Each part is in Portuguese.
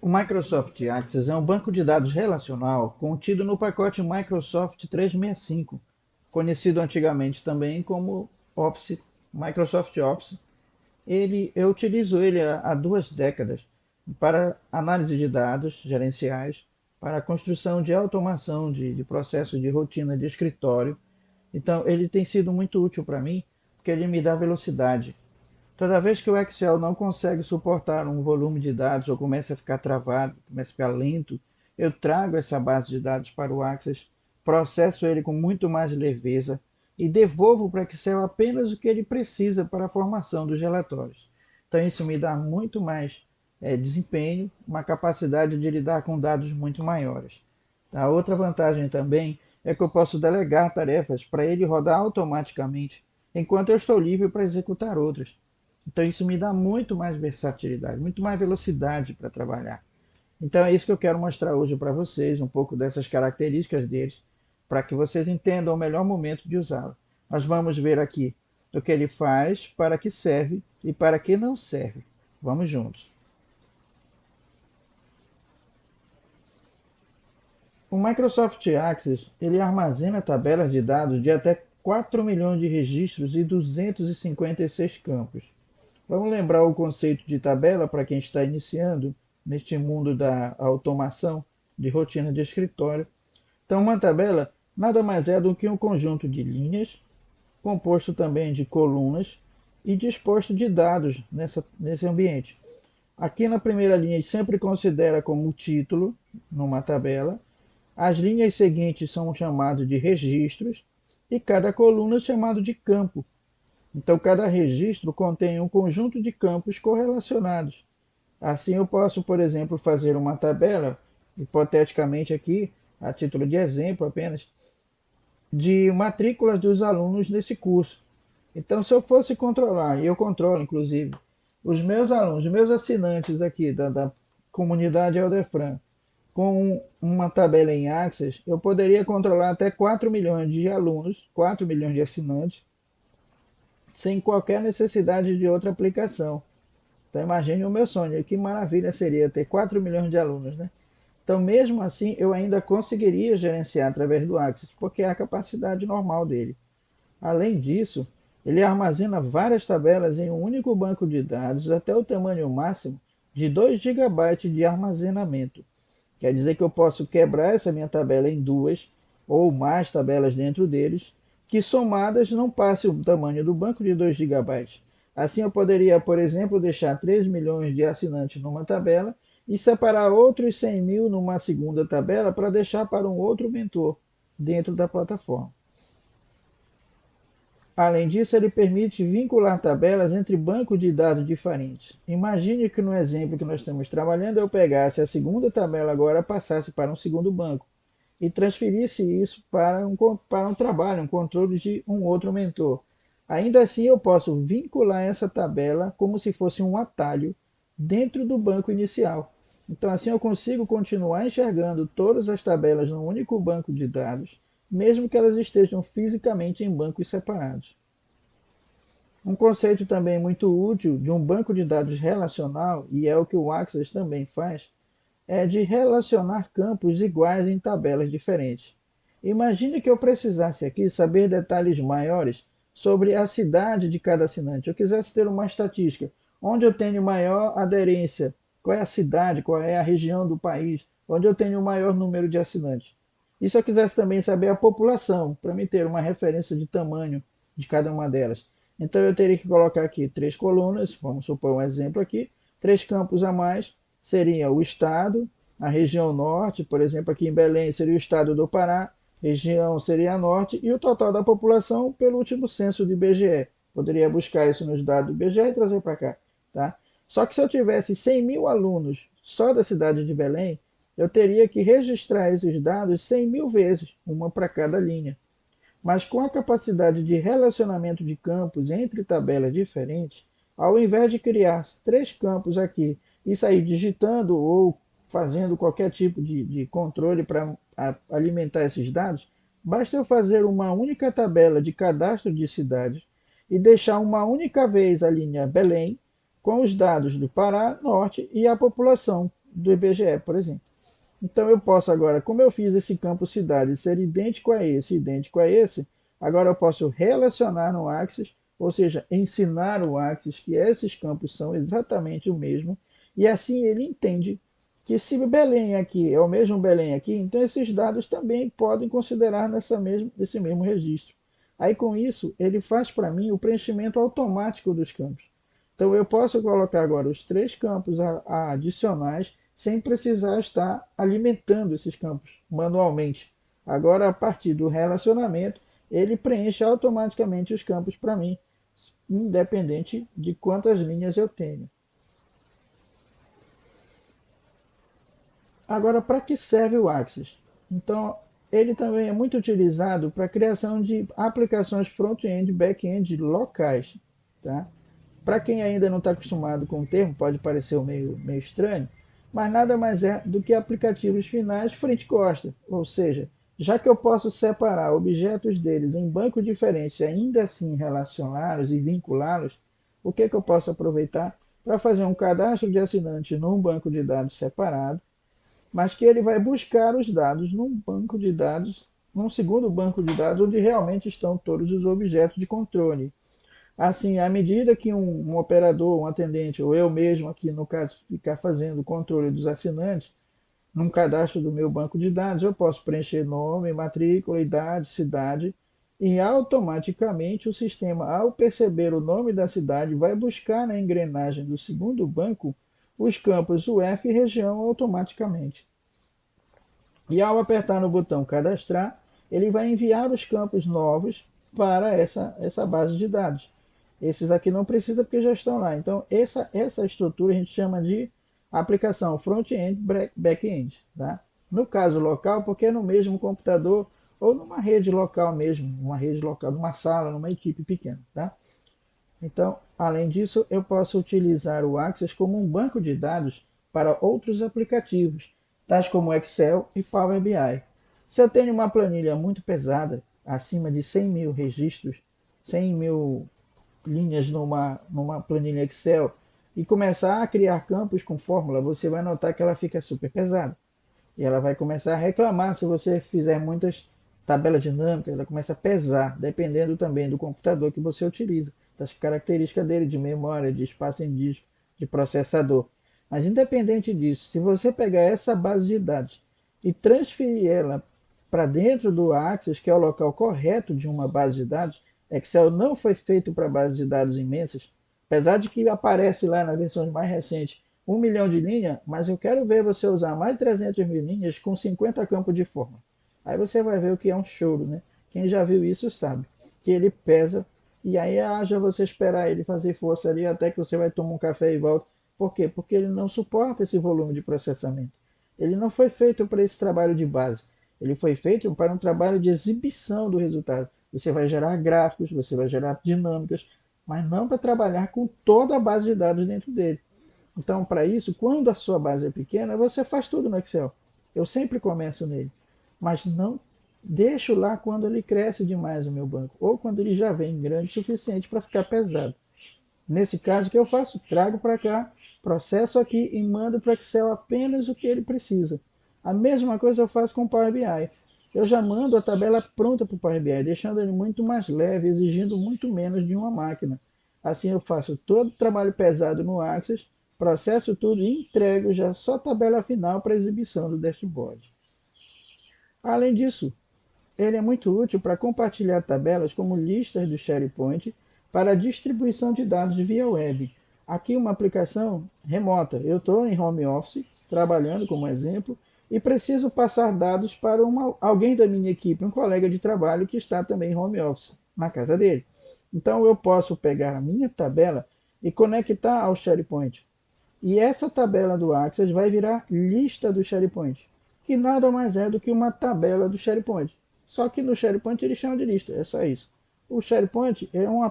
O Microsoft Access é um banco de dados relacional contido no pacote Microsoft 365, conhecido antigamente também como Office, Microsoft Office. Eu utilizo ele há 2 décadas para análise de dados gerenciais, para a construção de automação de processos de rotina de escritório. Então, ele tem sido muito útil para mim, porque ele me dá velocidade. Toda vez que o Excel não consegue suportar um volume de dados ou começa a ficar travado, começa a ficar lento, eu trago essa base de dados para o Access, processo ele com muito mais leveza e devolvo para o Excel apenas o que ele precisa para a formação dos relatórios. Então isso me dá muito mais desempenho, uma capacidade de lidar com dados muito maiores. A outra vantagem também é que eu posso delegar tarefas para ele rodar automaticamente, enquanto eu estou livre para executar outras. Então isso me dá muito mais versatilidade, muito mais velocidade para trabalhar. Então é isso que eu quero mostrar hoje para vocês, um pouco dessas características deles, para que vocês entendam o melhor momento de usá-lo. Nós vamos ver aqui o que ele faz, para que serve e para que não serve. Vamos juntos. O Microsoft Access ele armazena tabelas de dados de até 4 milhões de registros e 256 campos. Vamos lembrar o conceito de tabela para quem está iniciando neste mundo da automação de rotina de escritório. Então, uma tabela nada mais é do que um conjunto de linhas, composto também de colunas e disposto de dados nesse ambiente. Aqui na primeira linha, sempre considera como título, numa tabela. As linhas seguintes são chamadas de registros e cada coluna é chamado de campo. Então, cada registro contém um conjunto de campos correlacionados. Assim, eu posso, por exemplo, fazer uma tabela, hipoteticamente aqui, a título de exemplo apenas, de matrículas dos alunos nesse curso. Então, se eu fosse controlar, e eu controlo inclusive, os meus alunos, os meus assinantes aqui da comunidade Eldefran, com uma tabela em Access, eu poderia controlar até 4 milhões de alunos, 4 milhões de assinantes, sem qualquer necessidade de outra aplicação. Então imagine o meu sonho, que maravilha seria ter 4 milhões de alunos, né? Então mesmo assim eu ainda conseguiria gerenciar através do Access, porque é a capacidade normal dele. Além disso, ele armazena várias tabelas em um único banco de dados até o tamanho máximo de 2 GB de armazenamento. Quer dizer que eu posso quebrar essa minha tabela em duas ou mais tabelas dentro deles, que somadas não passe o tamanho do banco de 2 GB. Assim eu poderia, por exemplo, deixar 3 milhões de assinantes numa tabela e separar outros 100 mil numa segunda tabela para deixar para um outro mentor dentro da plataforma. Além disso, ele permite vincular tabelas entre bancos de dados diferentes. Imagine que no exemplo que nós estamos trabalhando, eu pegasse a segunda tabela agora, passasse para um segundo banco e transferisse isso para um trabalho, um controle de um outro mentor. Ainda assim, eu posso vincular essa tabela como se fosse um atalho dentro do banco inicial. Então, assim, eu consigo continuar enxergando todas as tabelas num único banco de dados, mesmo que elas estejam fisicamente em bancos separados. Um conceito também muito útil de um banco de dados relacional, e é o que o Access também faz, é de relacionar campos iguais em tabelas diferentes. Imagine que eu precisasse aqui saber detalhes maiores sobre a cidade de cada assinante. Eu quisesse ter uma estatística, onde eu tenho maior aderência, qual é a cidade, qual é a região do país, onde eu tenho o maior número de assinantes. E se eu quisesse também saber a população, para me ter uma referência de tamanho de cada uma delas. Então eu teria que colocar aqui 3 colunas, vamos supor um exemplo aqui, 3 campos a mais, seria o estado, a região norte, por exemplo, aqui em Belém seria o estado do Pará, região seria a norte, e o total da população pelo último censo do IBGE. Poderia buscar isso nos dados do IBGE e trazer para cá. Tá? Só que se eu tivesse 100 mil alunos só da cidade de Belém, eu teria que registrar esses dados 100 mil vezes, uma para cada linha. Mas com a capacidade de relacionamento de campos entre tabelas diferentes, ao invés de criar 3 campos aqui e sair digitando ou fazendo qualquer tipo de controle para alimentar esses dados, basta eu fazer uma única tabela de cadastro de cidades e deixar uma única vez a linha Belém com os dados do Pará, Norte e a população. do IBGE, por exemplo. Então eu posso agora, como eu fiz esse campo cidade ser idêntico a esse, agora eu posso relacionar no Axis, ou seja, ensinar o Axis que esses campos são exatamente o mesmo, e assim ele entende que se Belém aqui é o mesmo Belém aqui, então esses dados também podem considerar nesse mesmo registro. Aí com isso, ele faz para mim o preenchimento automático dos campos. Então eu posso colocar agora os três campos adicionais sem precisar estar alimentando esses campos manualmente. Agora, a partir do relacionamento, ele preenche automaticamente os campos para mim, independente de quantas linhas eu tenho. Agora, para que serve o Axis? Então, ele também é muito utilizado para a criação de aplicações front-end e back-end locais. Tá? Para quem ainda não está acostumado com o termo, pode parecer meio estranho, mas nada mais é do que aplicativos finais frente-costa. Ou seja, já que eu posso separar objetos deles em bancos diferentes e ainda assim relacioná-los e vinculá-los, o que eu posso aproveitar para fazer um cadastro de assinante num banco de dados separado, mas que ele vai buscar os dados num banco de dados, num segundo banco de dados, onde realmente estão todos os objetos de controle. Assim, à medida que um operador, um atendente, ou eu mesmo aqui no caso, ficar fazendo o controle dos assinantes, num cadastro do meu banco de dados, eu posso preencher nome, matrícula, idade, cidade, e automaticamente o sistema, ao perceber o nome da cidade, vai buscar na engrenagem do segundo banco os campos UF e região automaticamente. E ao apertar no botão cadastrar, ele vai enviar os campos novos para essa base de dados. Esses aqui não precisa porque já estão lá. Então, essa estrutura a gente chama de aplicação front-end, back-end. Tá? No caso local, porque é no mesmo computador ou numa rede local mesmo, uma rede local, numa sala, numa equipe pequena. Tá? Então, além disso, eu posso utilizar o Access como um banco de dados para outros aplicativos, tais como Excel e Power BI. Se eu tenho uma planilha muito pesada, acima de 100 mil registros, 100 mil linhas numa planilha Excel, e começar a criar campos com fórmula, você vai notar que ela fica super pesada. E ela vai começar a reclamar se você fizer muitas tabelas dinâmicas, ela começa a pesar, dependendo também do computador que você utiliza, das características dele, de memória, de espaço em disco, de processador. Mas independente disso, se você pegar essa base de dados e transferir ela para dentro do Access, que é o local correto de uma base de dados, Excel não foi feito para bases de dados imensas, apesar de que aparece lá nas versões mais recentes 1 milhão de linhas, mas eu quero ver você usar mais de 300 mil linhas com 50 campos de forma. Aí você vai ver o que é um choro, né? Quem já viu isso sabe que ele pesa e aí haja você esperar ele fazer força ali até que você vai tomar um café e volta. Por quê? Porque ele não suporta esse volume de processamento. Ele não foi feito para esse trabalho de base. Ele foi feito para um trabalho de exibição do resultado. Você vai gerar gráficos, você vai gerar dinâmicas, mas não para trabalhar com toda a base de dados dentro dele. Então, para isso, quando a sua base é pequena, você faz tudo no Excel. Eu sempre começo nele, mas não deixo lá quando ele cresce demais o meu banco, ou quando ele já vem grande o suficiente para ficar pesado. Nesse caso, o que eu faço? Trago para cá, processo aqui e mando para o Excel apenas o que ele precisa. A mesma coisa eu faço com o Power BI. Eu já mando a tabela pronta para o Power BI, deixando ele muito mais leve, exigindo muito menos de uma máquina. Assim eu faço todo o trabalho pesado no Access, processo tudo e entrego já só a tabela final para exibição do dashboard. Além disso, ele é muito útil para compartilhar tabelas como listas do SharePoint para distribuição de dados via web. Aqui uma aplicação remota. Eu estou em home office, trabalhando como exemplo, e preciso passar dados para alguém da minha equipe, um colega de trabalho que está também em home office, na casa dele. Então eu posso pegar a minha tabela e conectar ao SharePoint. E essa tabela do Access vai virar lista do SharePoint, que nada mais é do que uma tabela do SharePoint. Só que no SharePoint ele chama de lista, é só isso. O SharePoint é uma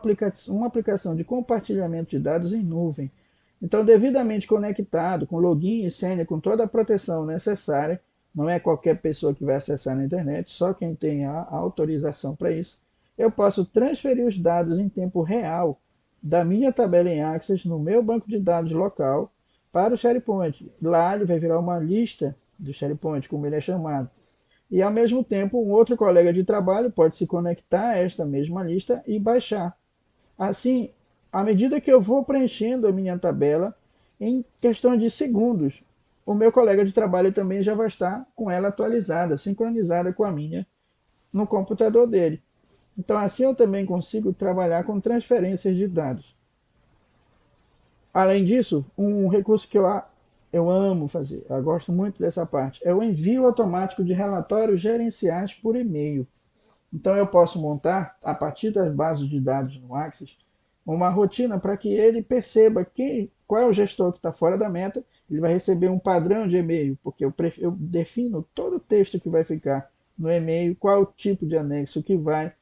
aplicação de compartilhamento de dados em nuvem. Então, devidamente conectado, com login e senha, com toda a proteção necessária, não é qualquer pessoa que vai acessar na internet, só quem tem a autorização para isso, eu posso transferir os dados em tempo real da minha tabela em Access no meu banco de dados local para o SharePoint. Lá ele vai virar uma lista do SharePoint, como ele é chamado. E ao mesmo tempo, um outro colega de trabalho pode se conectar a esta mesma lista e baixar. Assim, à medida que eu vou preenchendo a minha tabela, em questão de segundos, o meu colega de trabalho também já vai estar com ela atualizada, sincronizada com a minha, no computador dele. Então, assim eu também consigo trabalhar com transferências de dados. Além disso, um recurso que eu amo fazer, eu gosto muito dessa parte, é o envio automático de relatórios gerenciais por e-mail. Então eu posso montar, a partir das bases de dados no Axis, uma rotina para que ele perceba qual é o gestor que está fora da meta. Ele vai receber um padrão de e-mail, porque eu defino todo o texto que vai ficar no e-mail, qual é o tipo de anexo que vai,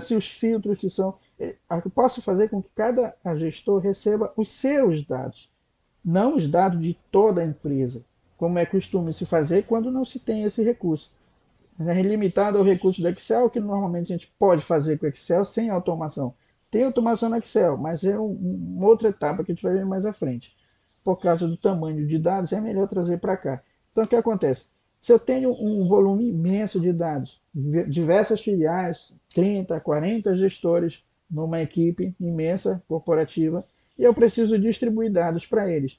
se os filtros que são. Eu posso fazer com que cada gestor receba os seus dados, não os dados de toda a empresa, como é costume se fazer quando não se tem esse recurso. É limitado ao recurso do Excel, que normalmente a gente pode fazer com o Excel sem automação. Tem automação no Excel, mas é uma outra etapa que a gente vai ver mais à frente. Por causa do tamanho de dados, é melhor trazer para cá. Então, o que acontece? Se eu tenho um volume imenso de dados, diversas filiais, 30, 40 gestores numa equipe imensa, corporativa, e eu preciso distribuir dados para eles.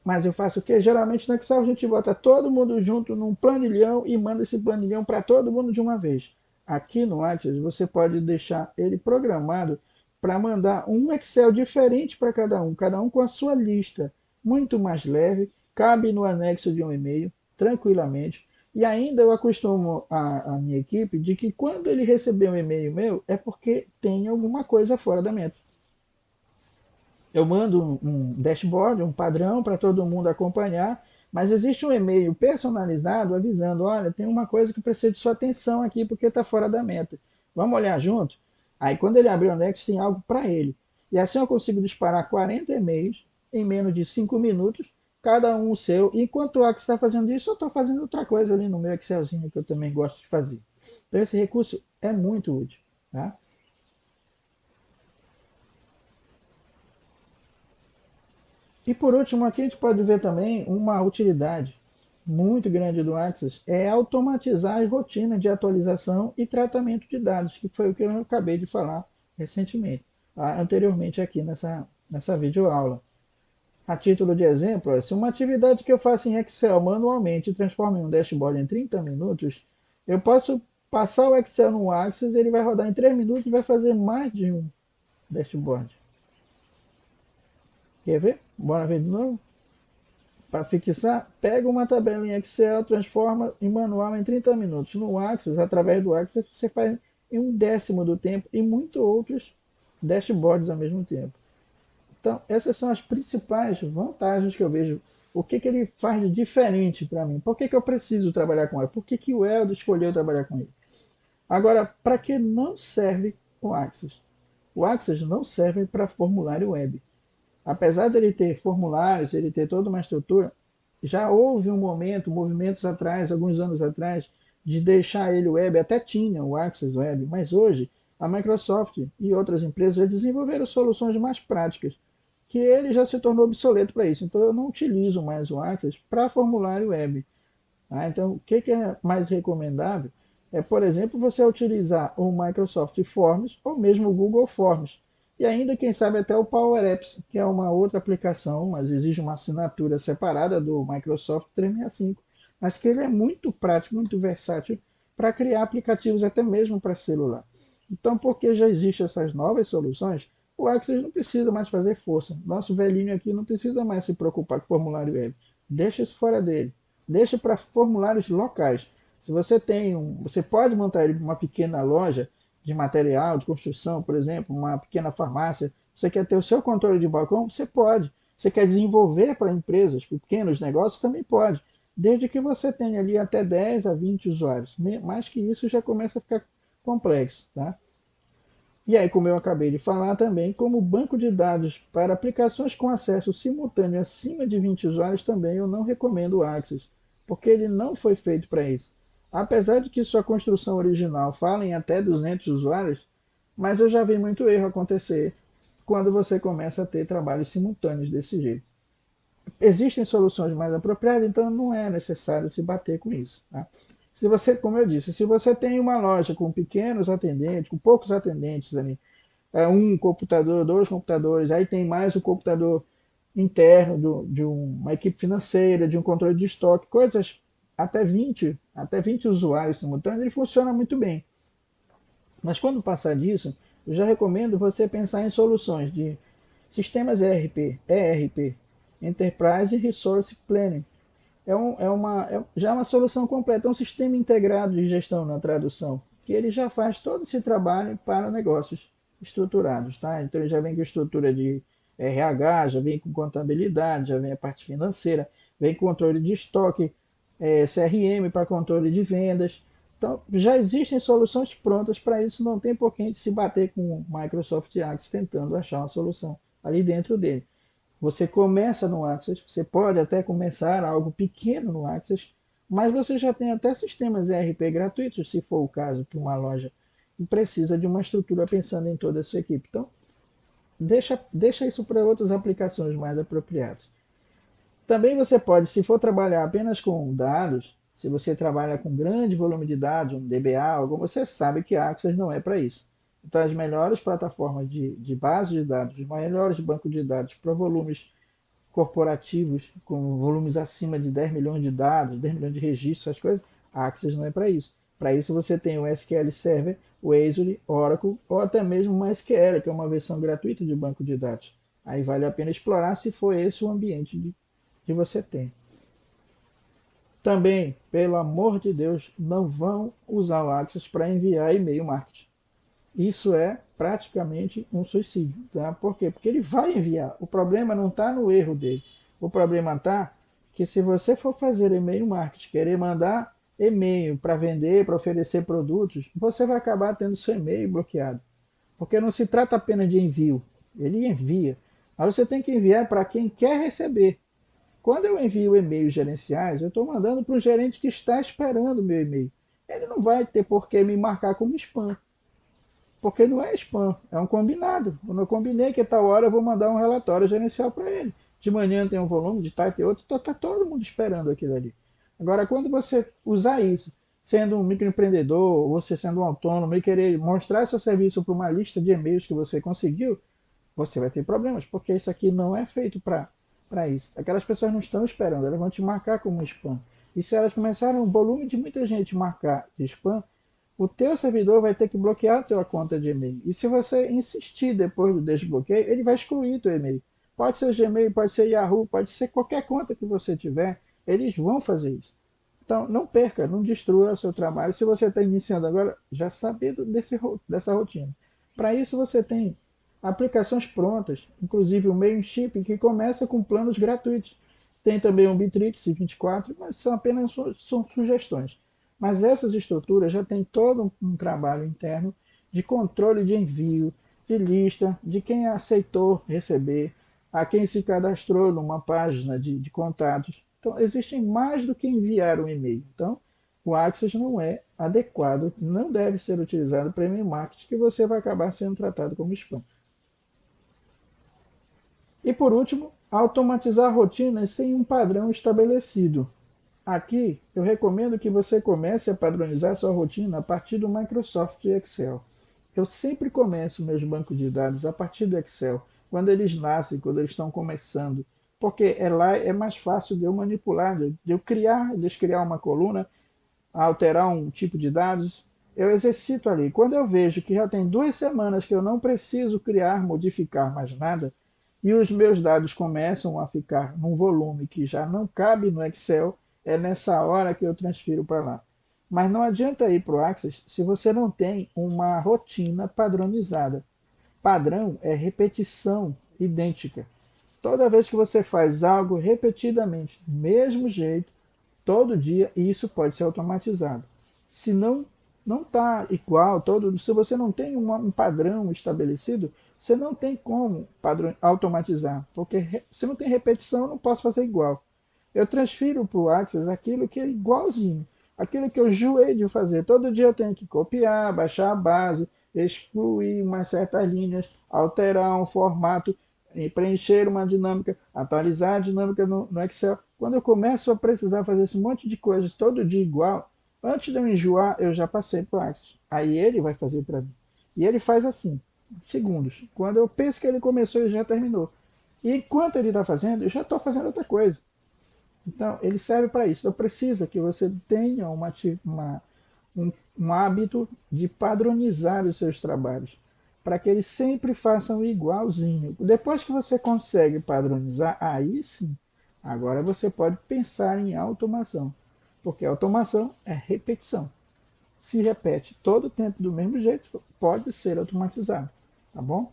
Mas eu faço o quê? Geralmente no Excel a gente bota todo mundo junto num planilhão e manda esse planilhão para todo mundo de uma vez. Aqui no Access você pode deixar ele programado para mandar um Excel diferente para cada um com a sua lista, muito mais leve, cabe no anexo de um e-mail tranquilamente. E ainda eu acostumo a minha equipe de que quando ele receber um e-mail meu é porque tem alguma coisa fora da meta. Eu mando um dashboard, um padrão para todo mundo acompanhar, mas existe um e-mail personalizado avisando: olha, tem uma coisa que precisa de sua atenção aqui porque está fora da meta. Vamos olhar junto? Aí quando ele abrir o Next, tem algo para ele. E assim eu consigo disparar 40 e-mails em menos de 5 minutos, cada um o seu. Enquanto o Axis está fazendo isso, eu estou fazendo outra coisa ali no meu Excelzinho que eu também gosto de fazer. Então esse recurso é muito útil. Tá? E por último, aqui a gente pode ver também uma utilidade muito grande do Access é automatizar as rotinas de atualização e tratamento de dados, que foi o que eu acabei de falar recentemente, anteriormente aqui nessa videoaula. A título de exemplo, se uma atividade que eu faço em Excel manualmente transforma em um dashboard em 30 minutos, eu posso passar o Excel no Access, ele vai rodar em 3 minutos e vai fazer mais de um dashboard. Quer ver? Bora ver de novo? Para fixar, pega uma tabela em Excel, transforma em manual em 30 minutos. No Access, através do Access, você faz em um décimo do tempo e muitos outros dashboards ao mesmo tempo. Então, essas são as principais vantagens que eu vejo. O que ele faz de diferente para mim? Por que eu preciso trabalhar com ele? Por que o Eldo escolheu trabalhar com ele? Agora, para que não serve o Access? O Access não serve para formulário web. Apesar dele ter formulários, ele ter toda uma estrutura, já houve um momento, movimentos atrás, alguns anos atrás, de deixar ele web, até tinha o Access Web, mas hoje a Microsoft e outras empresas já desenvolveram soluções mais práticas, que ele já se tornou obsoleto para isso. Então eu não utilizo mais o Access para formulário web. Tá? Então o que é mais recomendável é, por exemplo, você utilizar o Microsoft Forms ou mesmo o Google Forms. E ainda, quem sabe, até o Power Apps, que é uma outra aplicação, mas exige uma assinatura separada do Microsoft 365, mas que ele é muito prático, muito versátil para criar aplicativos até mesmo para celular. Então, porque já existem essas novas soluções, o Access não precisa mais fazer força. Nosso velhinho aqui não precisa mais se preocupar com formulário web. Deixa isso fora dele. Deixa para formulários locais. Se você tem você pode montar ele uma pequena loja de material, de construção, por exemplo, uma pequena farmácia. Você quer ter o seu controle de balcão? Você pode. Você quer desenvolver para empresas, pequenos negócios? Também pode. Desde que você tenha ali até 10 a 20 usuários. Mais que isso já começa a ficar complexo. Tá? E aí, como eu acabei de falar também, como banco de dados para aplicações com acesso simultâneo acima de 20 usuários, também eu não recomendo o Access, porque ele não foi feito para isso. Apesar de que sua construção original fala em até 200 usuários, mas eu já vi muito erro acontecer quando você começa a ter trabalhos simultâneos desse jeito. Existem soluções mais apropriadas, então não é necessário se bater com isso. Tá? Se você, como eu disse, se você tem uma loja com pequenos atendentes, com poucos atendentes ali, um computador, dois computadores, aí tem mais o computador interno de uma equipe financeira, de um controle de estoque, coisas até 20 usuários simultâneos, ele funciona muito bem. Mas quando passar disso, eu já recomendo você pensar em soluções de sistemas ERP, Enterprise Resource Planning. Já é uma solução completa, é um sistema integrado de gestão na tradução, que ele já faz todo esse trabalho para negócios estruturados. Tá? Então ele já vem com estrutura de RH, já vem com contabilidade, já vem a parte financeira, vem com controle de estoque, CRM para controle de vendas. Então já existem soluções prontas para isso, não tem por que a gente se bater com o Microsoft Access tentando achar uma solução ali dentro dele. Você começa no Access, você pode até começar algo pequeno no Access, mas você já tem até sistemas ERP gratuitos, se for o caso, para uma loja e precisa de uma estrutura pensando em toda a sua equipe. Então, deixa isso para outras aplicações mais apropriadas. Também você pode, se for trabalhar apenas com dados, se você trabalha com grande volume de dados, um DBA, algo, você sabe que a Access não é para isso. Então, as melhores plataformas de base de dados, os maiores bancos de dados para volumes corporativos com volumes acima de 10 milhões de dados, 10 milhões de registros, essas coisas, a Access não é para isso. Para isso você tem o SQL Server, o Azure, Oracle ou até mesmo o MySQL, que é uma versão gratuita de banco de dados. Aí vale a pena explorar se for esse o ambiente que você tem. Também, pelo amor de Deus, não vão usar o Access para enviar e-mail marketing. Isso é praticamente um suicídio. Tá? Por quê? Porque ele vai enviar. O problema não está no erro dele. O problema está que se você for fazer e-mail marketing, querer mandar e-mail para vender, para oferecer produtos, você vai acabar tendo seu e-mail bloqueado. Porque não se trata apenas de envio. Ele envia. Mas você tem que enviar para quem quer receber. Quando eu envio e-mails gerenciais, eu estou mandando para o gerente que está esperando o meu e-mail. Ele não vai ter por que me marcar como spam. Porque não é spam, é um combinado. Quando eu combinei que tal hora eu vou mandar um relatório gerencial para ele. De manhã tem um volume, de tarde tem outro, então está todo mundo esperando aquilo ali. Agora, quando você usar isso, sendo um microempreendedor, você sendo um autônomo e querer mostrar seu serviço para uma lista de e-mails que você conseguiu, você vai ter problemas, porque isso aqui não é feito para isso. Aquelas pessoas não estão esperando, elas vão te marcar como spam. E se elas começarem um volume de muita gente marcar de spam, o teu servidor vai ter que bloquear a tua conta de e-mail. E se você insistir depois do desbloqueio, ele vai excluir teu e-mail. Pode ser Gmail, pode ser Yahoo, pode ser qualquer conta que você tiver, eles vão fazer isso. Então, não perca, não destrua o seu trabalho. Se você está iniciando agora, já sabendo dessa rotina. Para isso, você tem aplicações prontas, inclusive o Mailchimp, que começa com planos gratuitos. Tem também o Bitrix 24, mas são apenas são sugestões. Mas essas estruturas já têm todo um trabalho interno de controle de envio, de lista, de quem aceitou receber, a quem se cadastrou numa página de contatos. Então, existem mais do que enviar um e-mail. Então, o Access não é adequado, não deve ser utilizado para e-mail marketing, que você vai acabar sendo tratado como spam. E por último, automatizar rotinas sem um padrão estabelecido. Aqui eu recomendo que você comece a padronizar sua rotina a partir do Microsoft Excel. Eu sempre começo meus bancos de dados a partir do Excel, quando eles nascem, quando eles estão começando, porque lá é mais fácil de eu manipular, de eu criar, descriar uma coluna, alterar um tipo de dados. Eu exercito ali. Quando eu vejo que já tem 2 semanas que eu não preciso criar, modificar mais nada, e os meus dados começam a ficar num volume que já não cabe no Excel, é nessa hora que eu transfiro para lá. Mas não adianta ir para o Access se você não tem uma rotina padronizada. Padrão é repetição idêntica. Toda vez que você faz algo repetidamente, do mesmo jeito, todo dia, isso pode ser automatizado. Se não está igual, se você não tem um padrão estabelecido, você não tem como automatizar, porque se não tem repetição, eu não posso fazer igual. Eu transfiro para o Access aquilo que é igualzinho, aquilo que eu enjoei de fazer. Todo dia eu tenho que copiar, baixar a base, excluir umas certas linhas, alterar um formato. preencher uma dinâmica, atualizar a dinâmica no Excel. Quando eu começo a precisar fazer esse monte de coisas todo dia igual, antes de eu enjoar, eu já passei para o Axis. Aí ele vai fazer para mim. E ele faz assim, segundos. Quando eu penso que ele começou, ele já terminou. E enquanto ele está fazendo, eu já estou fazendo outra coisa. Então, ele serve para isso. Então, precisa que você tenha um hábito de padronizar os seus trabalhos, para que eles sempre façam igualzinho. Depois que você consegue padronizar, aí sim, agora você pode pensar em automação, porque automação é repetição. Se repete todo o tempo do mesmo jeito, pode ser automatizado, tá bom?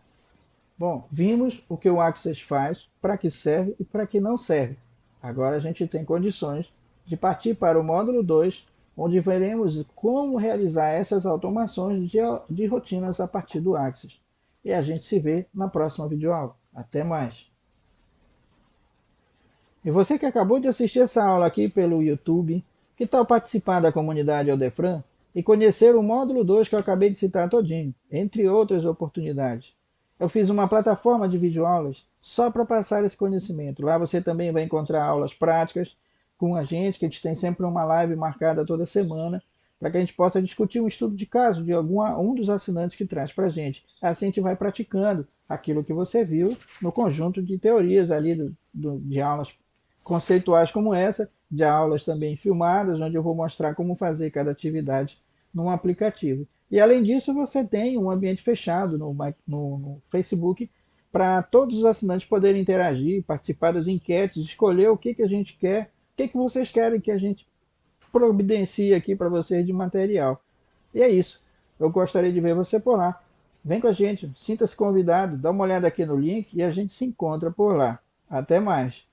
Bom, vimos o que o Access faz, para que serve e para que não serve. Agora a gente tem condições de partir para o módulo 2, onde veremos como realizar essas automações de rotinas a partir do Access. E a gente se vê na próxima videoaula. Até mais! E você que acabou de assistir essa aula aqui pelo YouTube, que tal participar da comunidade Aldefran e conhecer o módulo 2 que eu acabei de citar todinho, entre outras oportunidades? Eu fiz uma plataforma de videoaulas só para passar esse conhecimento. Lá você também vai encontrar aulas práticas com a gente, que a gente tem sempre uma live marcada toda semana, para que a gente possa discutir um estudo de caso de um dos assinantes que traz para a gente. Assim a gente vai praticando aquilo que você viu no conjunto de teorias ali de aulas conceituais como essa, de aulas também filmadas, onde eu vou mostrar como fazer cada atividade num aplicativo. E além disso, você tem um ambiente fechado no Facebook para todos os assinantes poderem interagir, participar das enquetes, escolher o que a gente quer, o que vocês querem que a gente providencie aqui para vocês de material. E é isso. Eu gostaria de ver você por lá. Vem com a gente, sinta-se convidado, dá uma olhada aqui no link e a gente se encontra por lá. Até mais!